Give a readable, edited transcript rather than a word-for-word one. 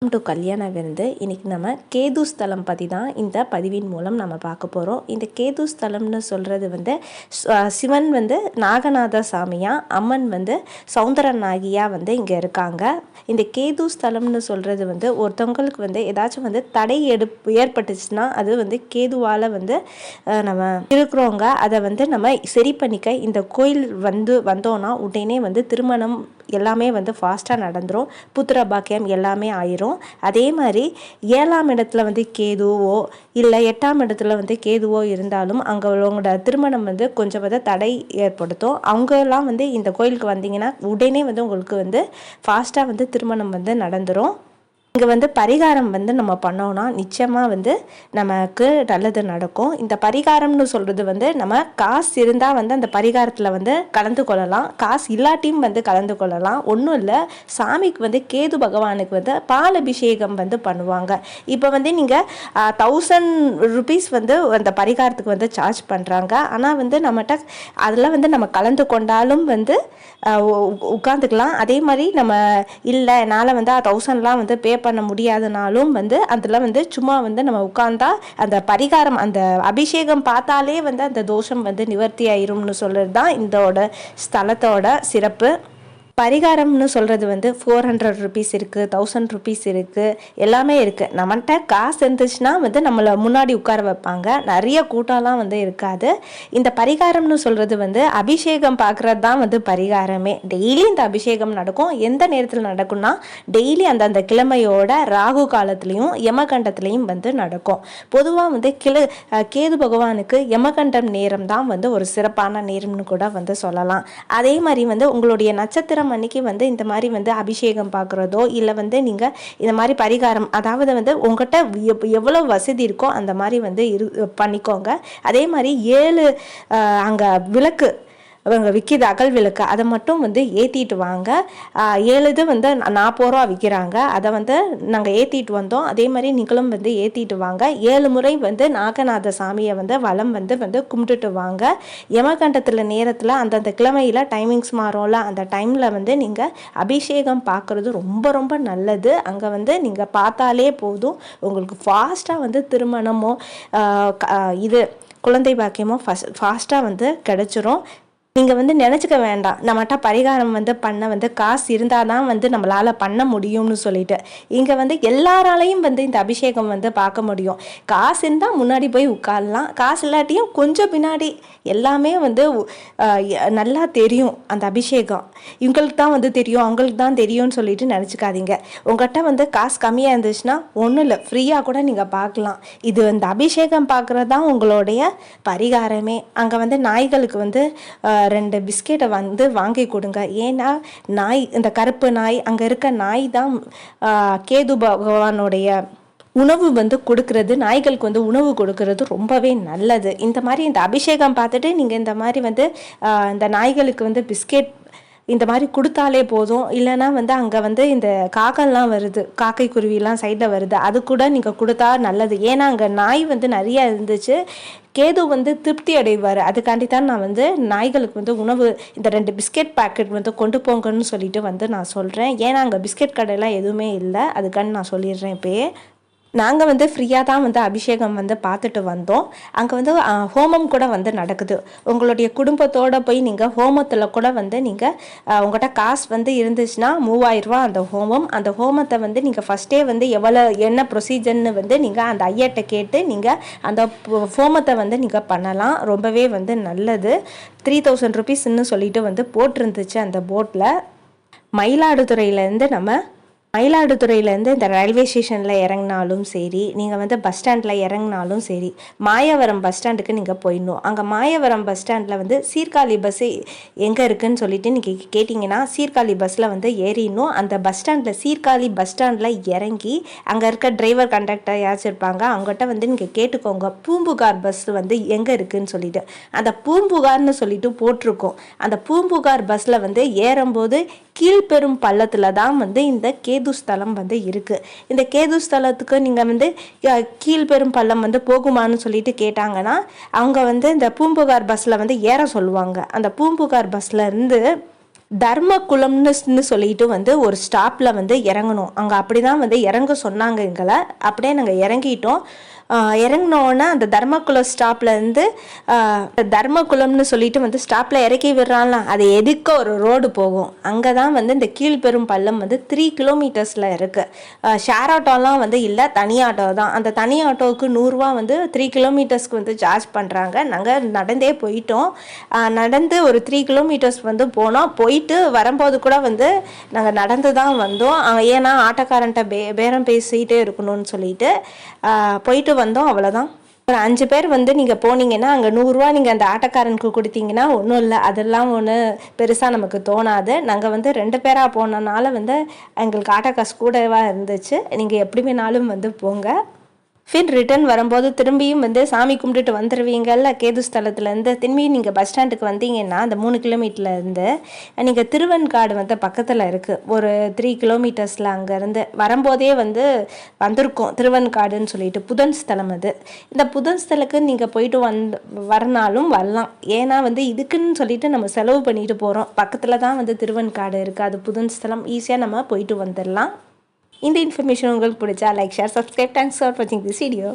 To கல்யாண விருந்து. இன்றைக்கி நம்ம கேது ஸ்தலம் பற்றி தான் இந்த பதிவின் மூலம் நம்ம பார்க்க போகிறோம். இந்த கேது ஸ்தலம்னு சொல்கிறது வந்து சிவன் வந்து நாகநாத சாமியாக, அம்மன் வந்து சௌந்தர நாகியாக வந்து இங்கே இருக்காங்க. இந்த கேது ஸ்தலம்னு சொல்கிறது வந்து ஒருத்தவங்களுக்கு வந்து ஏதாச்சும் வந்து தடை ஏற்பட்டுச்சுன்னா அது வந்து கேதுவால் வந்து நம்ம இருக்கிறவங்க அதை வந்து நம்ம சரி பண்ணிக்க இந்த கோயில் வந்தோன்னா உடனே வந்து திருமணம் எல்லாமே வந்து ஃபாஸ்ட்டாக நடந்துடும், புத்திர பாக்கியம் எல்லாமே ஆயிரும். அதே மாதிரி 7ஆம் இடத்துல வந்து கேதுவோ இல்லை 8ஆம் இடத்துல வந்து கேதுவோ இருந்தாலும் அங்கே உங்களோட திருமணம் வந்து கொஞ்சம் வந்து தடை ஏற்படுத்தும். அவங்கெல்லாம் வந்து இந்த கோயிலுக்கு வந்தீங்கன்னா உடனே வந்து உங்களுக்கு வந்து ஃபாஸ்ட்டாக வந்து திருமணம் வந்து நடந்துடும். இங்கே வந்து பரிகாரம் வந்து நம்ம பண்ணோன்னா நிச்சயமாக வந்து நமக்கு நல்லது நடக்கும். இந்த பரிகாரம்னு சொல்கிறது வந்து நம்ம காசு இருந்தால் வந்து அந்த பரிகாரத்தில் வந்து கலந்து கொள்ளலாம், காசு இல்லாட்டியும் வந்து கலந்து கொள்ளலாம். ஒன்றும் இல்லை, சாமிக்கு வந்து கேது பகவானுக்கு வந்து பால் அபிஷேகம் வந்து பண்ணுவாங்க. இப்போ வந்து நீங்கள் 1000 rupees வந்து அந்த பரிகாரத்துக்கு வந்து சார்ஜ் பண்ணுறாங்க. ஆனால் வந்து நம்மகிட்ட அதில் வந்து நம்ம கலந்து கொண்டாலும் வந்து உட்காந்துக்கலாம். அதே மாதிரி நம்ம இல்லை என்னால் வந்து 1000லாம் வந்து பே பண்ண முடியாதனாலும் வந்து அதில் வந்து சும்மா வந்து நம்ம உட்கார்ந்தா அந்த பரிகாரம் அந்த அபிஷேகம் பார்த்தாலே வந்து அந்த தோஷம் வந்து நிவர்த்தி ஆயிரும்னு சொல்கிறது தான் இதோட ஸ்தலத்தோட சிறப்பு. பரிகாரம்னு சொல்கிறது வந்து 400 rupees இருக்குது, 1000 rupees இருக்குது, எல்லாமே இருக்குது. நம்மகிட்ட காசு இருந்துச்சுன்னா வந்து நம்மளை முன்னாடி உட்கார வைப்பாங்க, நிறைய கூட்டம்லாம் வந்து இருக்காது. இந்த பரிகாரம்னு சொல்கிறது வந்து அபிஷேகம் பார்க்குறது தான் வந்து பரிகாரமே. டெய்லி இந்த அபிஷேகம் நடக்கும். எந்த நேரத்தில் நடக்கும்னா டெய்லி அந்தந்த கிழமையோட ராகு காலத்துலேயும் யமகண்டத்துலேயும் வந்து நடக்கும். பொதுவாக வந்து கேது பகவானுக்கு யமகண்டம் நேரம் தான் வந்து ஒரு சிறப்பான நேரம்னு கூட வந்து சொல்லலாம். அதே மாதிரி வந்து உங்களுடைய நட்சத்திரம் அன்னைக்கு வந்து இந்த மாதிரி வந்து அபிஷேகம் பார்க்குறதோ இல்லை வந்து நீங்கள் இந்த மாதிரி பரிகாரம், அதாவது வந்து உங்கள்கிட்ட எவ்வளோ வசதி இருக்கோ அந்த மாதிரி வந்து பண்ணிக்கோங்க. அதே மாதிரி 7 அங்கே விளக்கு அவங்க விற்கிது, அகல் விளக்கு, அதை மட்டும் வந்து ஏற்றிட்டு வாங்க. 7 இது வந்து 40 ரூபா விற்கிறாங்க, அதை வந்து நாங்கள் ஏற்றிட்டு வந்தோம். அதே மாதிரி நீங்களும் வந்து ஏற்றிட்டு வாங்க. 7 முறை வந்து நாகநாத சாமியை வந்து வலம் வந்து கும்பிட்டுட்டு வாங்க. யமகண்டத்தில் நேரத்தில் அந்தந்த கிழமையில் டைமிங்ஸ் மாறும்ல, அந்த டைமில் வந்து நீங்கள் அபிஷேகம் பார்க்குறது ரொம்ப ரொம்ப நல்லது. அங்கே வந்து நீங்கள் பார்த்தாலே போதும் உங்களுக்கு ஃபாஸ்ட்டாக வந்து திருமணமோ இது குழந்தை பாக்கியமோ ஃபாஸ்ட்டாக வந்து கிடச்சிரும். நீங்கள் வந்து நினச்சிக்க வேண்டாம் நம்மகிட்ட பரிகாரம் வந்து பண்ண வந்து காசு இருந்தால் தான் வந்து நம்மளால் பண்ண முடியும்னு சொல்லிட்டு. இங்கே வந்து எல்லாராலையும் வந்து இந்த அபிஷேகம் வந்து பார்க்க முடியும். காசு இருந்தால் முன்னாடி போய் உட்காரலாம், காசு இல்லாட்டியும் கொஞ்சம் பின்னாடி எல்லாமே வந்து நல்லா தெரியும். அந்த அபிஷேகம் இவங்களுக்கு தான் வந்து தெரியும், அவங்களுக்கு தான் தெரியும்னு சொல்லிட்டு நினச்சிக்காதீங்க. உங்கள்கிட்ட வந்து காசு கம்மியாக இருந்துச்சுன்னா ஒன்றும் இல்லை, ஃப்ரீயாக கூட நீங்கள் பார்க்கலாம். இது அந்த அபிஷேகம் பார்க்குறது தான் உங்களுடைய பரிகாரமே. அங்கே வந்து நாய்களுக்கு வந்து 2 பிஸ்கெட்டை வந்து வாங்கி கொடுங்க. ஏன்னா நாய், இந்த கருப்பு நாய், அங்கே இருக்க நாய் தான் கேது பகவானுடைய உணவு வந்து கொடுக்கறது. நாய்களுக்கு வந்து உணவு கொடுக்கறது ரொம்பவே நல்லது. இந்த மாதிரி இந்த அபிஷேகம் பார்த்துட்டு நீங்கள் இந்த மாதிரி வந்து இந்த நாய்களுக்கு வந்து பிஸ்கெட் இந்த மாதிரி கொடுத்தாலே போதும். இல்லைனா வந்து அங்கே வந்து இந்த காக்கெல்லாம் வருது, காக்கை குருவிலாம் சைடில் வருது, அது கூட நீங்கள் கொடுத்தா நல்லது. ஏன்னா அங்கே நாய் வந்து நிறைய இருந்துச்சு, கேது வந்து திருப்தி அடைவார். அதுக்காண்டி தான் நான் வந்து நாய்களுக்கு வந்து உணவு இந்த 2 பிஸ்கெட் பேக்கெட் வந்து கொண்டு போங்கன்னு சொல்லிட்டு வந்து நான் சொல்கிறேன். ஏன்னா அங்கே பிஸ்கெட் கடையெல்லாம் எதுவுமே இல்லை, அதுக்காண்டி நான் சொல்லிடுறேன். இப்போயே நாங்கள் வந்து ஃப்ரீயாக தான் வந்து அபிஷேகம் வந்து பார்த்துட்டு வந்தோம். அங்கே வந்து ஹோமம் கூட வந்து நடக்குது. உங்களுடைய குடும்பத்தோடு போய் நீங்கள் ஹோமத்தில் கூட வந்து நீங்கள் உங்கள்கிட்ட காசு வந்து இருந்துச்சுன்னா 3000 ரூபா அந்த ஹோமம். அந்த ஹோமத்தை வந்து நீங்கள் ஃபஸ்ட்டே வந்து எவ்வளோ என்ன ப்ரொசீஜர்னு வந்து நீங்கள் அந்த ஐயர்கிட்ட கேட்டு நீங்கள் அந்த ஹோமத்தை வந்து நீங்கள் பண்ணலாம். ரொம்பவே வந்து நல்லது. 3000 rupeesன்னு சொல்லிட்டு வந்து போட்டிருந்துச்சு அந்த போட்டில். மயிலாடுதுறையிலேருந்து இந்த ரயில்வே ஸ்டேஷனில் இறங்கினாலும் சரி, நீங்கள் வந்து பஸ் ஸ்டாண்டில் இறங்கினாலும் சரி, மாயவரம் பஸ் ஸ்டாண்டுக்கு நீங்கள் போயிடணும். அங்கே மாயவரம் பஸ் ஸ்டாண்டில் வந்து சீர்காழி பஸ்ஸு எங்கே இருக்குதுன்னு சொல்லிட்டு நீங்கள் கேட்டிங்கன்னா சீர்காழி பஸ்ஸில் வந்து ஏறிடணும். அந்த பஸ் ஸ்டாண்டில் சீர்காழி பஸ் ஸ்டாண்டில் இறங்கி அங்கே இருக்க டிரைவர் கண்டக்டர் யாச்சும் இருப்பாங்க, அவங்ககிட்ட வந்து நீங்கள் கேட்டுக்கோங்க பூம்புகார் பஸ் வந்து எங்கே இருக்குதுன்னு சொல்லிட்டு. அந்த பூம்புகார்னு சொல்லிட்டு போட்டிருக்கோம். அந்த பூம்புகார் பஸ்ஸில் வந்து ஏறும்போது கீழ்பெரும் பள்ளத்தில் தான் வந்து இந்த கேது ஸ்தலம் வந்து இருக்குது. இந்த கேது ஸ்தலத்துக்கு நீங்கள் வந்து கீழ்பெரும் பள்ளம் வந்து போகுமான்னு சொல்லிட்டு கேட்டாங்கன்னா அவங்க வந்து இந்த பூம்புகார் பஸ்ஸில் வந்து ஏற சொல்லுவாங்க. அந்த பூம்புகார் பஸ்ஸில் இருந்து தர்மகுலம்னு சொல்லிட்டு வந்து ஒரு ஸ்டாப்பில் வந்து இறங்கணும். அங்கே அப்படி தான் வந்து இறங்க சொன்னாங்க எங்களை. அப்படியே நாங்கள் இறங்கிட்டோம். இறங்கினோன்னா அந்த தர்மகுலம் ஸ்டாப்லேருந்து தர்மகுலம்னு சொல்லிட்டு வந்து ஸ்டாப்பில் இறக்கி விடுறான்ல, அது எதுக்க ஒரு ரோடு போகும். அங்கே தான் வந்து இந்த கீழ்பெரும் பள்ளம் வந்து 3 கிலோமீட்டர்ஸில் இருக்குது. ஷேர் ஆட்டோலாம் வந்து இல்லை, தனி ஆட்டோ தான். அந்த தனி ஆட்டோவுக்கு 100 ரூபா வந்து 3 கிலோமீட்டர்ஸ்க்கு வந்து சார்ஜ் பண்ணுறாங்க. நாங்கள் நடந்தே போயிட்டோம். நடந்து ஒரு 3 கிலோமீட்டர்ஸ் வந்து போனோம். போயிட்டு வரும்போது கூட வந்து நாங்கள் நடந்து தான் வந்தோம். ஏன்னா ஆட்டோக்காரன்ட்ட பேரம் பேசிகிட்டே இருக்கணும்னு சொல்லிட்டு போயிட்டு வந்தோம். அவ்வளோதான். ஒரு 5 பேர் வந்து நீங்கள் போனீங்கன்னா அங்கே 100 ரூபா நீங்கள் அந்த ஆட்டோக்காரனுக்கு கொடுத்தீங்கன்னா ஒன்றும் இல்லை, அதெல்லாம் ஒன்று பெருசாக நமக்கு தோணாது. நாங்கள் வந்து 2 பேராக போனனால வந்து எங்களுக்கு ஆட்டோ காசு கூடவா இருந்துச்சு. நீங்கள் எப்படி வேணாலும் வந்து போங்க. ரிட்டர்ன் வரும்போது திரும்பியும் வந்து சாமி கும்பிட்டுட்டு வந்துடுவீங்கல்ல கேது ஸ்தலத்துலேருந்து. திரும்பியும் நீங்கள் பஸ் ஸ்டாண்டுக்கு வந்தீங்கன்னா அந்த 3 கிலோமீட்டர்லேருந்து நீங்கள் திருவெண்காடு வந்து பக்கத்தில் இருக்குது. ஒரு 3 கிலோமீட்டர்ஸில் அங்கேருந்து வரும்போதே வந்து வந்திருக்கோம் திருவெண்காடுன்னு சொல்லிட்டு. புதன் ஸ்தலம் அது. இந்த புதன் ஸ்தலுக்கு நீங்கள் போயிட்டு வரனாலும் வரலாம். ஏன்னா வந்து இதுக்குன்னு சொல்லிட்டு நம்ம செலவு பண்ணிட்டு போகிறோம். பக்கத்தில் தான் வந்து திருவெண்காடு இருக்குது. அது புதன் ஸ்தலம். ஈஸியாக நம்ம போயிட்டு வந்துடலாம். இந்த இன்ஃபர்மேஷன் உங்களுக்கு பிடிச்சா like, share, subscribe. Thanks for வாட்சிங் திஸ் வீடியோ.